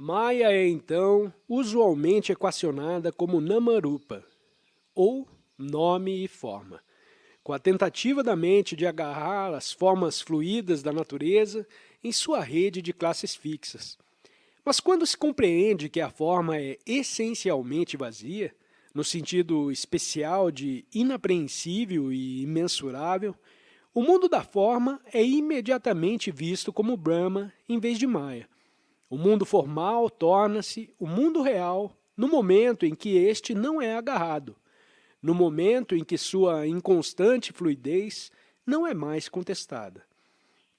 Maya é, então, usualmente equacionada como Namarupa, ou nome e forma, com a tentativa da mente de agarrar as formas fluídas da natureza em sua rede de classes fixas. Mas quando se compreende que a forma é essencialmente vazia, no sentido especial de inapreensível e imensurável, o mundo da forma é imediatamente visto como Brahma em vez de Maya. O mundo formal torna-se o mundo real no momento em que este não é agarrado, no momento em que sua inconstante fluidez não é mais contestada.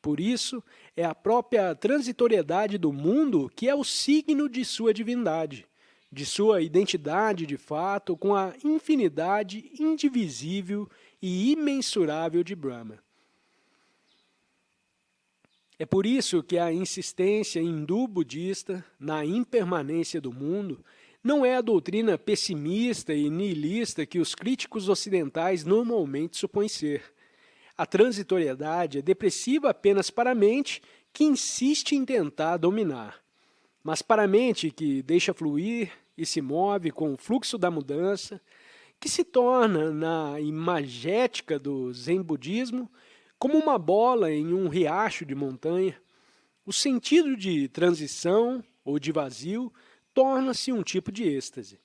Por isso, é a própria transitoriedade do mundo que é o signo de sua divindade, de sua identidade de fato com a infinidade indivisível e imensurável de Brahma. É por isso que a insistência hindu-budista na impermanência do mundo não é a doutrina pessimista e nihilista que os críticos ocidentais normalmente supõem ser. A transitoriedade é depressiva apenas para a mente que insiste em tentar dominar. Mas para a mente que deixa fluir e se move com o fluxo da mudança, que se torna, na imagética do Zen budismo, como uma bola em um riacho de montanha, o sentido de transição ou de vazio torna-se um tipo de êxtase.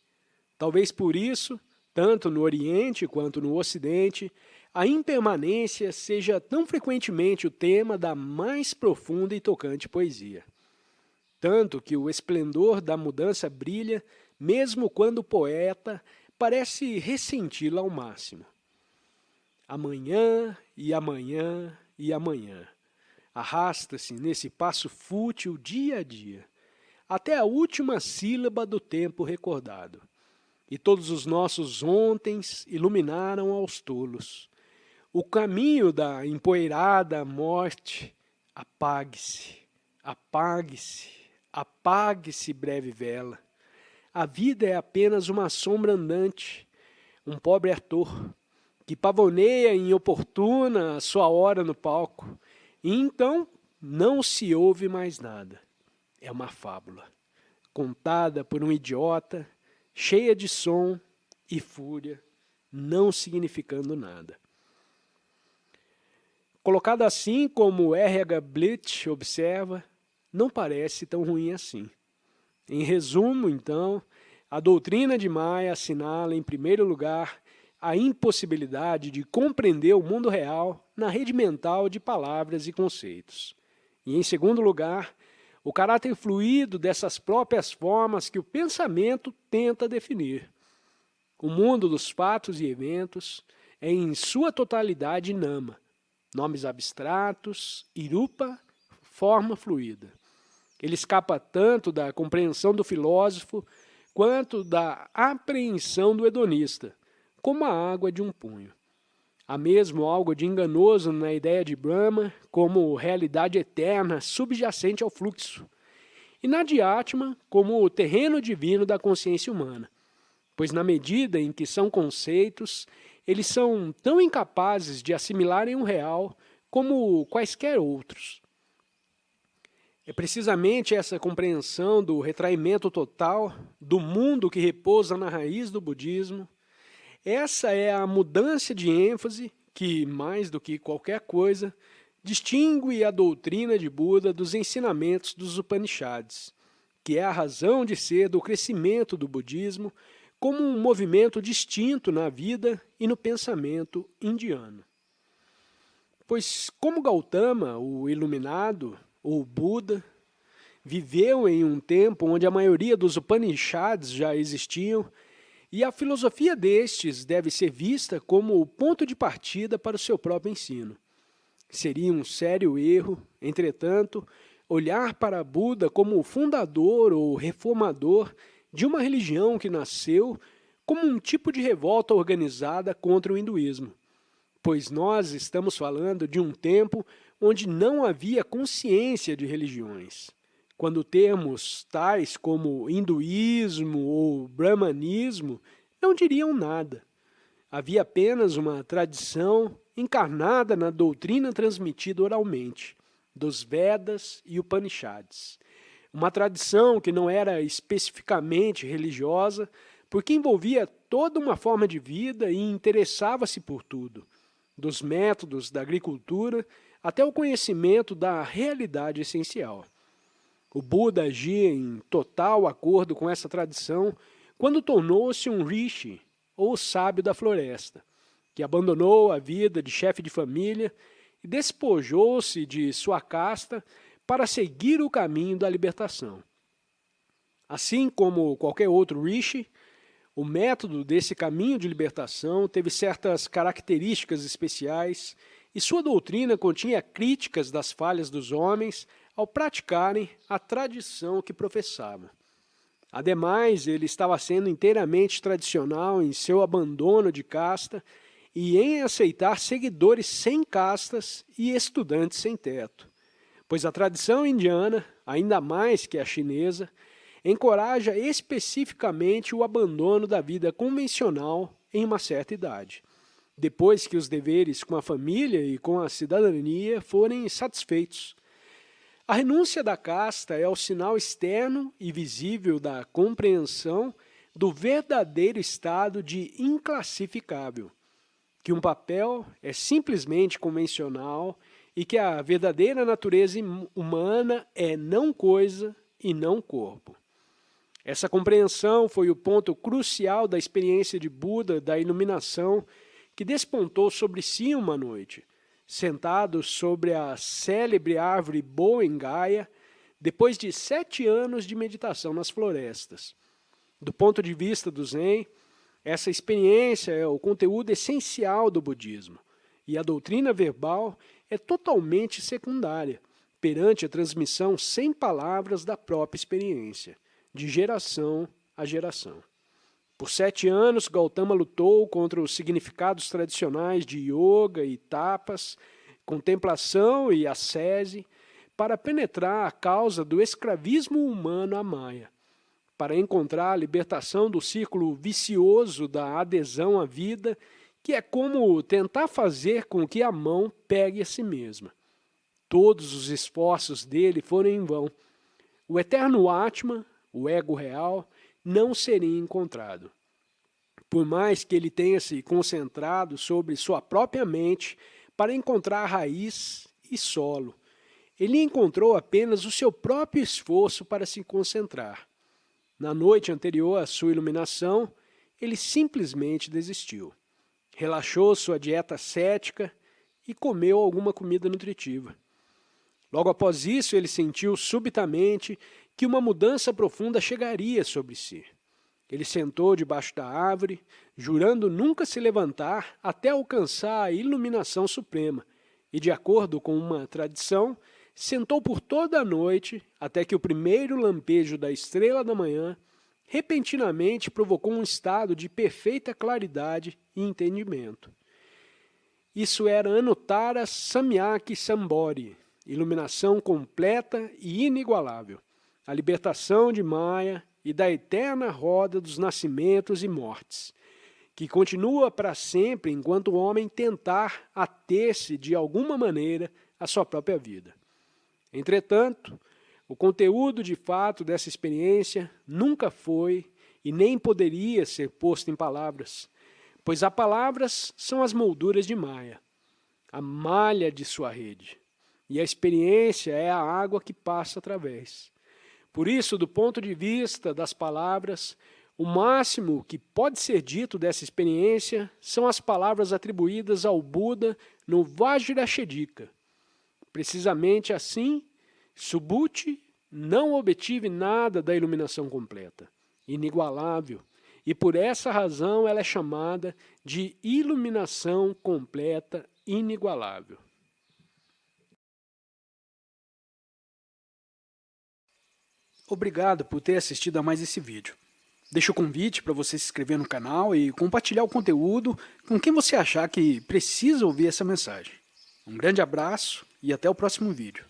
Talvez por isso, tanto no Oriente quanto no Ocidente, a impermanência seja tão frequentemente o tema da mais profunda e tocante poesia. Tanto que o esplendor da mudança brilha, mesmo quando o poeta parece ressenti-la ao máximo. Amanhã e amanhã e amanhã. Arrasta-se nesse passo fútil dia a dia, até a última sílaba do tempo recordado. E todos os nossos ontens iluminaram aos tolos. O caminho da empoeirada morte, apague-se, apague-se, apague-se, breve vela. A vida é apenas uma sombra andante, um pobre ator, que pavoneia inoportuna a sua hora no palco, e então não se ouve mais nada. É uma fábula, contada por um idiota, cheia de som e fúria, não significando nada. Colocado assim como R.H. Bleach observa, não parece tão ruim assim. Em resumo, então, a doutrina de Maya assinala, em primeiro lugar, a impossibilidade de compreender o mundo real na rede mental de palavras e conceitos. E, em segundo lugar, o caráter fluido dessas próprias formas que o pensamento tenta definir. O mundo dos fatos e eventos é, em sua totalidade, nama, nomes abstratos, irupa, forma fluida. Ele escapa tanto da compreensão do filósofo quanto da apreensão do hedonista, como a água de um punho. Há mesmo algo de enganoso na ideia de Brahma como realidade eterna subjacente ao fluxo, e na de Atman como o terreno divino da consciência humana, pois na medida em que são conceitos, eles são tão incapazes de assimilarem o real como quaisquer outros. É precisamente essa compreensão do retraimento total do mundo que repousa na raiz do budismo. Essa é a mudança de ênfase que, mais do que qualquer coisa, distingue a doutrina de Buda dos ensinamentos dos Upanishads, que é a razão de ser do crescimento do budismo como um movimento distinto na vida e no pensamento indiano. Pois, como Gautama, o iluminado, ou Buda, viveu em um tempo onde a maioria dos Upanishads já existiam, e a filosofia destes deve ser vista como o ponto de partida para o seu próprio ensino. Seria um sério erro, entretanto, olhar para Buda como o fundador ou reformador de uma religião que nasceu como um tipo de revolta organizada contra o hinduísmo, pois nós estamos falando de um tempo onde não havia consciência de religiões, quando termos tais como hinduísmo ou brahmanismo não diriam nada. Havia apenas uma tradição encarnada na doutrina transmitida oralmente, dos Vedas e Upanishads. Uma tradição que não era especificamente religiosa, porque envolvia toda uma forma de vida e interessava-se por tudo, dos métodos da agricultura até o conhecimento da realidade essencial. O Buda agia em total acordo com essa tradição quando tornou-se um rishi, ou sábio da floresta, que abandonou a vida de chefe de família e despojou-se de sua casta para seguir o caminho da libertação. Assim como qualquer outro rishi, o método desse caminho de libertação teve certas características especiais e sua doutrina continha críticas das falhas dos homens ao praticarem a tradição que professavam. Ademais, ele estava sendo inteiramente tradicional em seu abandono de casta e em aceitar seguidores sem castas e estudantes sem teto, pois a tradição indiana, ainda mais que a chinesa, encoraja especificamente o abandono da vida convencional em uma certa idade, depois que os deveres com a família e com a cidadania forem satisfeitos. A renúncia da casta é o sinal externo e visível da compreensão do verdadeiro estado de inclassificável, que um papel é simplesmente convencional e que a verdadeira natureza humana é não coisa e não corpo. Essa compreensão foi o ponto crucial da experiência de Buda da iluminação que despontou sobre si uma noite, sentado sobre a célebre árvore Bo em Gaia, depois de 7 anos de meditação nas florestas. Do ponto de vista do Zen, essa experiência é o conteúdo essencial do budismo, e a doutrina verbal é totalmente secundária, perante a transmissão sem palavras da própria experiência, de geração a geração. Por 7 anos, Gautama lutou contra os significados tradicionais de yoga e tapas, contemplação e ascese, para penetrar a causa do escravismo humano à Maya, para encontrar a libertação do círculo vicioso da adesão à vida, que é como tentar fazer com que a mão pegue a si mesma. Todos os esforços dele foram em vão. O eterno Atman, o ego real, não seria encontrado. Por mais que ele tenha se concentrado sobre sua própria mente para encontrar raiz e solo, ele encontrou apenas o seu próprio esforço para se concentrar. Na noite anterior à sua iluminação, ele simplesmente desistiu. Relaxou sua dieta cética e comeu alguma comida nutritiva. Logo após isso, ele sentiu subitamente que uma mudança profunda chegaria sobre si. Ele sentou debaixo da árvore, jurando nunca se levantar até alcançar a iluminação suprema, e, de acordo com uma tradição, sentou por toda a noite até que o primeiro lampejo da estrela da manhã repentinamente provocou um estado de perfeita claridade e entendimento. Isso era Anuttara Samyaki Sambodhi, iluminação completa e inigualável, a libertação de Maya e da eterna roda dos nascimentos e mortes, que continua para sempre enquanto o homem tentar ater-se de alguma maneira à sua própria vida. Entretanto, o conteúdo de fato dessa experiência nunca foi e nem poderia ser posto em palavras, pois as palavras são as molduras de Maya, a malha de sua rede, e a experiência é a água que passa através. Por isso, do ponto de vista das palavras, o máximo que pode ser dito dessa experiência são as palavras atribuídas ao Buda no Vajrayana. Precisamente assim, Subhuti não obtive nada da iluminação completa, inigualável, e por essa razão ela é chamada de iluminação completa inigualável. Obrigado por ter assistido a mais esse vídeo. Deixo o convite para você se inscrever no canal e compartilhar o conteúdo com quem você achar que precisa ouvir essa mensagem. Um grande abraço e até o próximo vídeo.